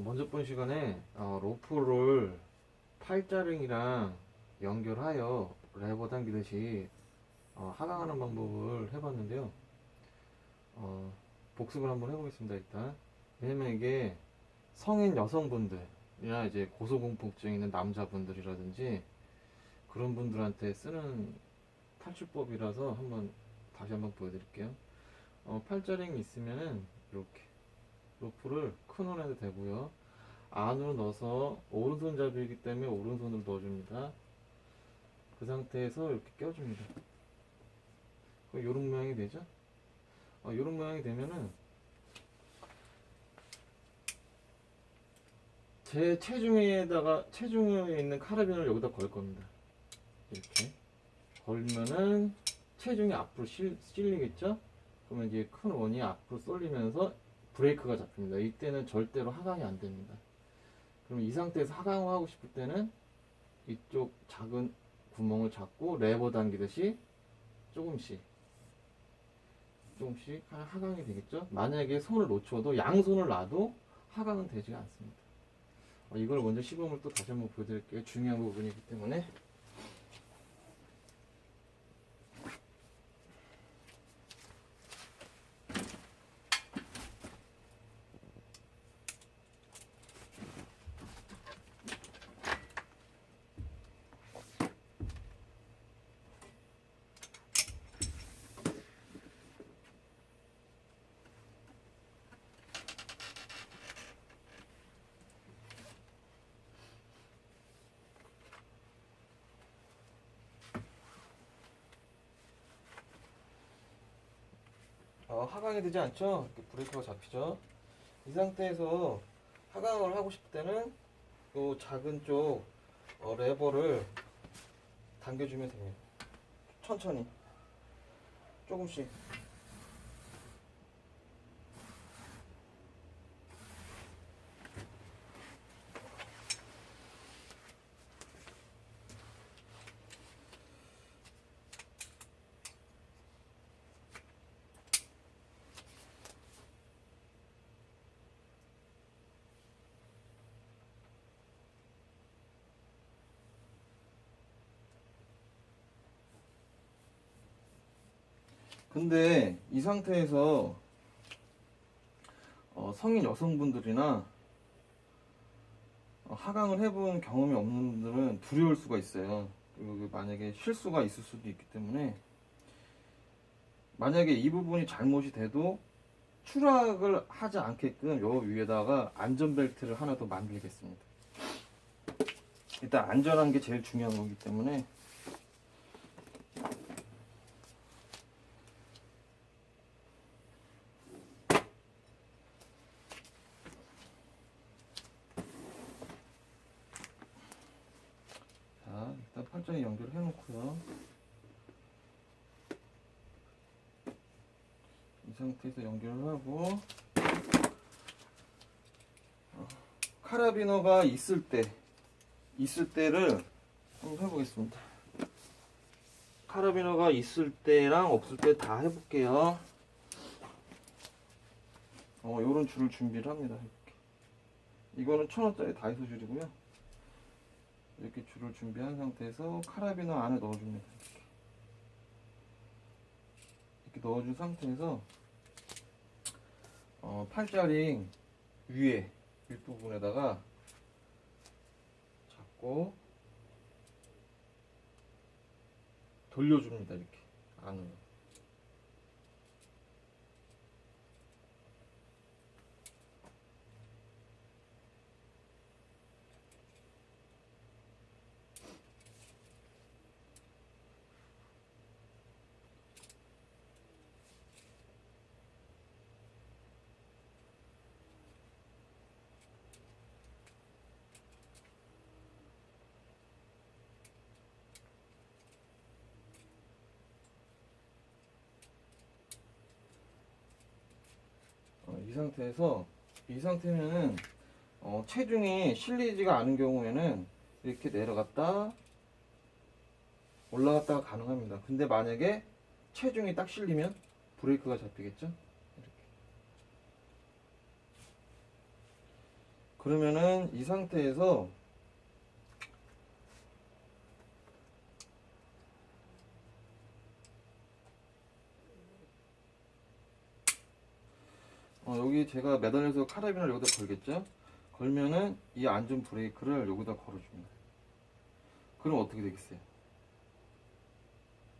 먼저 본 시간에 로프를 팔자링이랑 연결하여 레버 당기듯이 하강하는 방법을 해봤는데요. 복습을 한번 해보겠습니다. 일단 왜냐면 이게 성인 여성분들이나 이제 고소공포증 있는 남자분들이라든지 그런 분들한테 쓰는 탈출법이라서 다시 한번 보여드릴게요. 팔자링이 있으면은 이렇게 로프를 큰 원에도 되고요. 안으로 넣어서 오른손잡이이기 때문에 오른손으로 넣어줍니다. 그 상태에서 이렇게 껴줍니다. 이런 모양이 되죠? 이런 모양이 되면은 제 체중에 있는 카라빈을 여기다 걸 겁니다. 이렇게 걸면은 체중이 앞으로 실리겠죠? 그러면 이제 큰 원이 앞으로 쏠리면서 브레이크가 잡힙니다. 이때는 절대로 하강이 안 됩니다. 그럼 이 상태에서 하강을 하고 싶을 때는 이쪽 작은 구멍을 잡고 레버 당기듯이 조금씩 하강이 되겠죠? 만약에 손을 놓쳐도 양손을 놔도 하강은 되지 않습니다. 이걸 먼저 시범을 또 다시 한번 보여드릴게요. 중요한 부분이기 때문에. 하강이 되지 않죠? 이렇게 브레이크가 잡히죠? 이 상태에서 하강을 하고 싶을 때는 이 작은 쪽 레버를 당겨주면 됩니다. 천천히 조금씩. 근데 이 상태에서 성인 여성분들이나 하강을 해본 경험이 없는 분들은 두려울 수가 있어요. 그리고 만약에 실수가 있을 수도 있기 때문에 만약에 이 부분이 잘못이 돼도 추락을 하지 않게끔 요 위에다가 안전벨트를 하나 더 만들겠습니다. 일단 안전한 게 제일 중요한 거기 때문에 일단 팔짱에 연결을 해놓고요. 이 상태에서 연결을 하고 카라비너가 있을 때를 한번 해보겠습니다. 카라비너가 있을 때랑 없을 때 다 해볼게요. 요런 줄을 준비를 합니다. 이렇게. 이거는 1000원짜리 다이소 줄이고요. 이렇게 줄을 준비한 상태에서 카라비너 안에 넣어줍니다. 이렇게 넣어준 상태에서 팔자링 위에 윗부분에다가 잡고 돌려줍니다. 이렇게 안으로. 이 상태면은 체중이 실리지가 않은 경우에는 이렇게 내려갔다 올라갔다가 가능합니다. 근데 만약에 체중이 딱 실리면 브레이크가 잡히겠죠? 이렇게. 그러면은 이 상태에서 여기 제가 매달려서 카라빈을 여기다 걸겠죠? 걸면은 이 안전 브레이크를 여기다 걸어줍니다. 그럼 어떻게 되겠어요?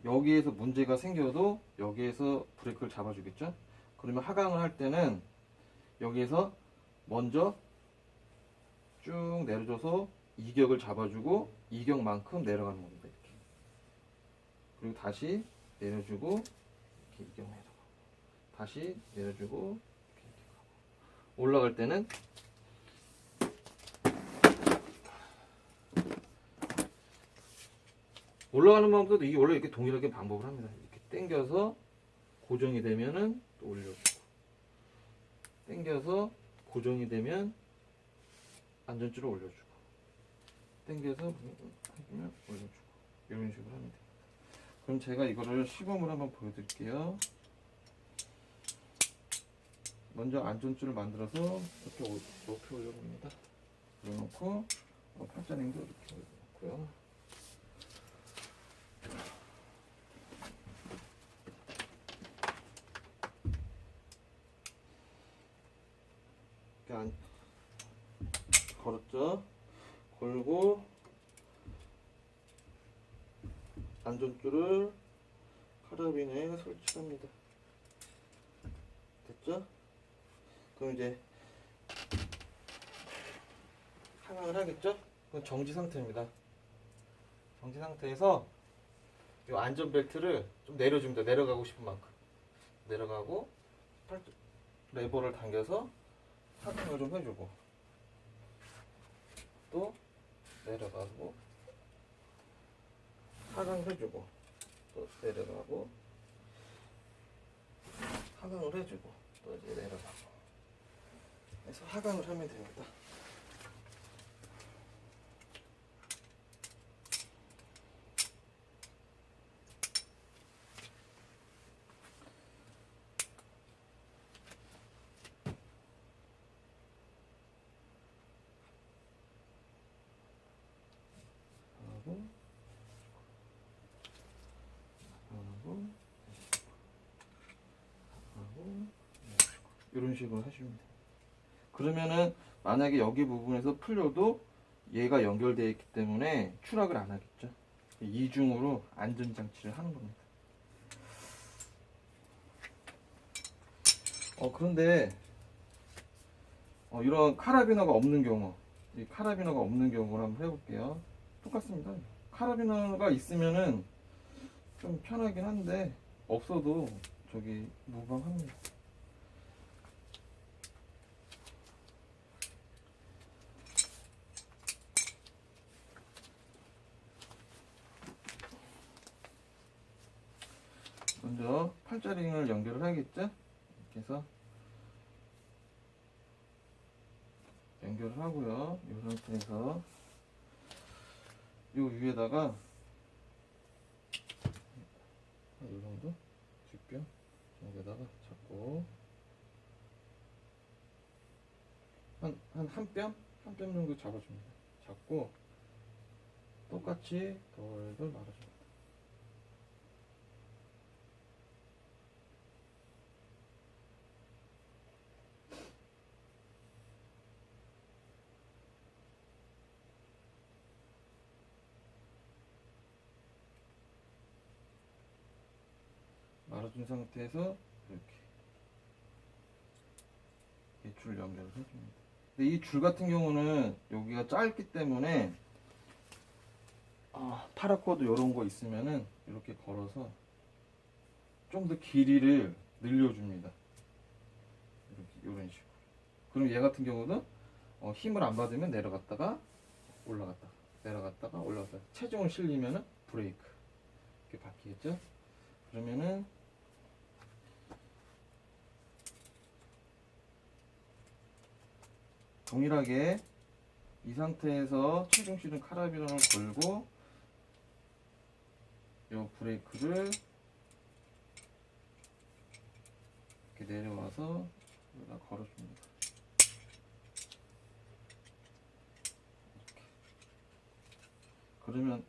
여기에서 문제가 생겨도 여기에서 브레이크를 잡아주겠죠? 그러면 하강을 할 때는 여기에서 먼저 쭉 내려줘서 이격을 잡아주고 이격만큼 내려가는 겁니다. 이렇게. 그리고 다시 내려주고 이렇게 이격해서 다시 내려주고 이렇게 가고. 올라갈 때는 올라가는 방법도 이게 원래 이렇게 동일하게 방법을 합니다. 이렇게 당겨서 고정이 되면은 또 올려주고, 당겨서 고정이 되면 안전줄을 올려주고, 당겨서 해주면 올려주고, 이런 식으로 하면 됩니다. 그럼 제가 이거를 시범을 한번 보여드릴게요. 먼저 안전줄을 만들어서 이렇게 높이 올려봅니다. 올려놓고 팔자링도 이렇게 올려놓고요. 이렇게 걸었죠? 걸고 안전줄을 카라빈에 설치합니다. 됐죠? 그럼 이제 하강을 하겠죠? 그건 정지 상태입니다. 정지 상태에서 이 안전벨트를 좀 내려줍니다. 내려가고 싶은 만큼 내려가고 레버를 당겨서 하강을 좀 해주고 또 내려가고 하강을 해주고 또 내려가고 하강을 해주고 또 이제 내려가고 그래서 하강을 하면 됩니다. 이런 식으로 하시면 돼요. 그러면은 만약에 여기 부분에서 풀려도 얘가 연결되어 있기 때문에 추락을 안 하겠죠. 이중으로 안전장치를 하는 겁니다. 그런데 이런 카라비너가 없는 경우, 이 카라비너가 없는 경우를 한번 해볼게요. 똑같습니다. 카라비너가 있으면은 좀 편하긴 한데 없어도 저기 무방합니다. 먼저 팔자링을 연결을 하겠죠? 이렇게 해서 연결을 하고요. 이 상태에서 이 위에다가 이 정도 뒷뼈 여기다가 잡고 한 뼘 정도 잡아줍니다. 잡고 똑같이 돌돌 말아줍니다. 말아준 상태에서 이렇게 이 줄 연결을 해줍니다. 근데 이 줄 같은 경우는 여기가 짧기 때문에 파라코드 이런 거 있으면은 이렇게 걸어서 좀 더 길이를 늘려줍니다. 이렇게 이런 식으로. 그럼 얘 같은 경우는 힘을 안 받으면 내려갔다가 올라갔다가 내려갔다가 올라갔다가 체중을 실리면은 브레이크 이렇게 바뀌겠죠? 그러면은 동일하게 이 상태에서 체중 실은 카라비너를 걸고 이 브레이크를 이렇게 내려와서 여기다 걸어줍니다. 그러면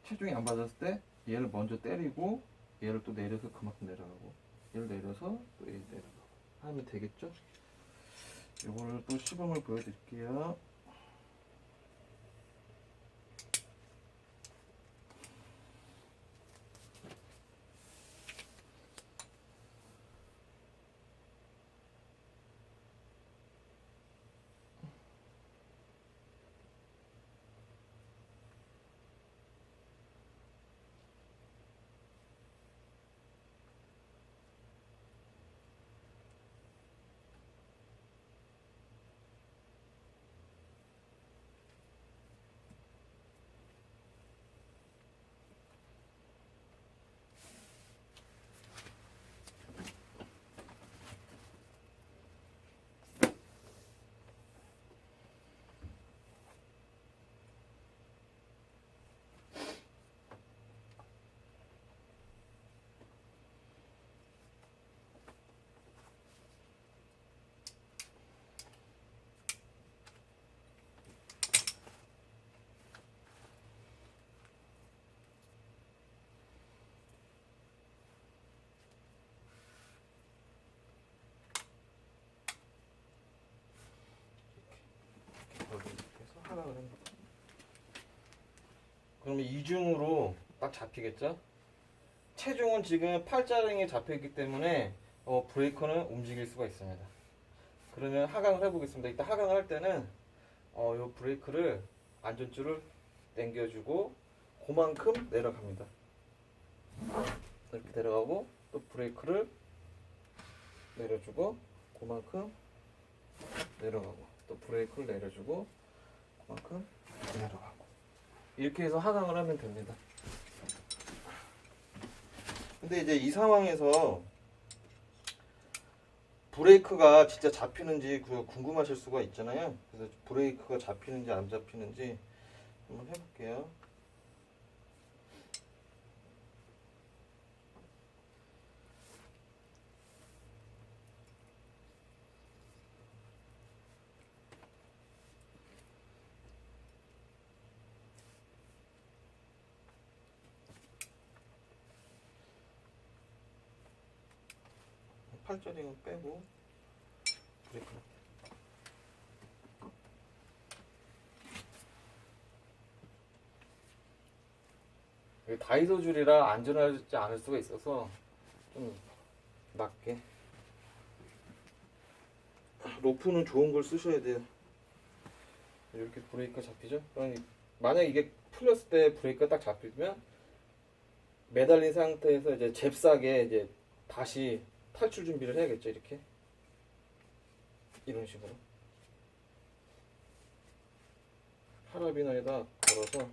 체중이 안 받았을 때 얘를 먼저 때리고 얘를 또 내려서 그만큼 내려가고 얘를 내려서 또 얘 내려가고 하면 되겠죠? 이거를 또 시범을 보여드릴게요. 그래서 하락을 합니다. 그러면 이중으로 딱 잡히겠죠? 체중은 지금 팔자ring에 잡혀있기 때문에 브레이커는 움직일 수가 있습니다. 그러면 하강을 해보겠습니다. 이따 하강을 할 때는 요 브레이크를 안전줄을 당겨주고 그만큼 내려갑니다. 이렇게 내려가고 또 브레이크를 내려주고 그만큼 내려가고 또 브레이크를 내려주고 그만큼 내려가고 이렇게 해서 하강을 하면 됩니다. 근데 이제 이 상황에서 브레이크가 진짜 잡히는지 궁금하실 수가 있잖아요. 그래서 브레이크가 잡히는지 안 잡히는지 한번 해볼게요. 팔자링은 빼고 브레이크. 다이소 줄이라 안전하지 않을 수가 있어서 좀 낮게. 로프는 좋은 걸 쓰셔야 돼요. 이렇게 브레이크가 잡히죠? 만약 이게 풀렸을 때 브레이크가 딱 잡히면 매달린 상태에서 이제 잽싸게 이제 다시 탈출 준비를 해야겠죠. 이렇게 이런 식으로 카라비너에다 걸어서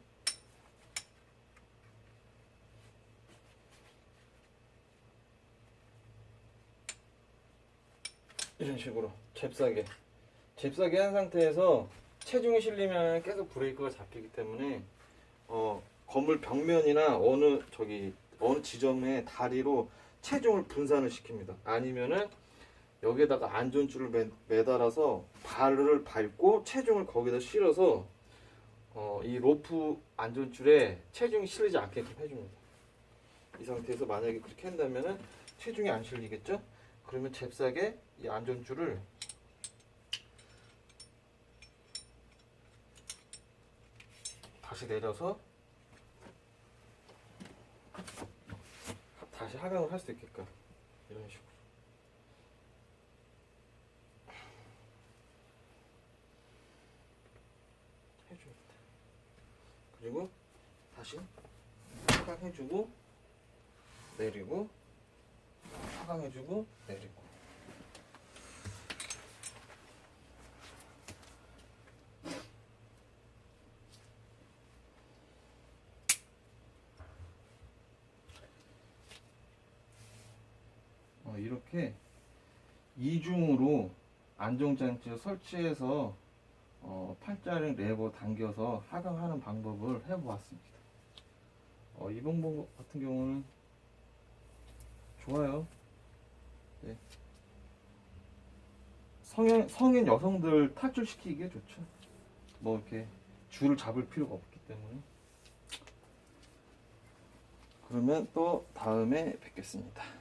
이런 식으로 잽싸게 한 상태에서 체중이 실리면 계속 브레이크가 잡히기 때문에 건물 벽면이나 어느 지점에 다리로 체중을 분산을 시킵니다. 아니면은 여기에다가 안전줄을 매달아서 발을 밟고 체중을 거기다 실어서 이 로프 안전줄에 체중이 실리지 않게끔 해줍니다. 이 상태에서 만약에 그렇게 한다면은 체중이 안 실리겠죠? 그러면 잽싸게 이 안전줄을 다시 내려서 다시 하강을 할 수 있게끔 이런 식으로 해줍니다. 그리고 다시 하강해주고 내리고 하강해주고 내리고 이렇게 이중으로 안정장치를 설치해서 팔자를 레버 당겨서 하강하는 방법을 해보았습니다. 이 방법 같은 경우는 좋아요. 네. 성인 여성들 탈출시키기에 좋죠. 뭐 이렇게 줄을 잡을 필요가 없기 때문에. 그러면 또 다음에 뵙겠습니다.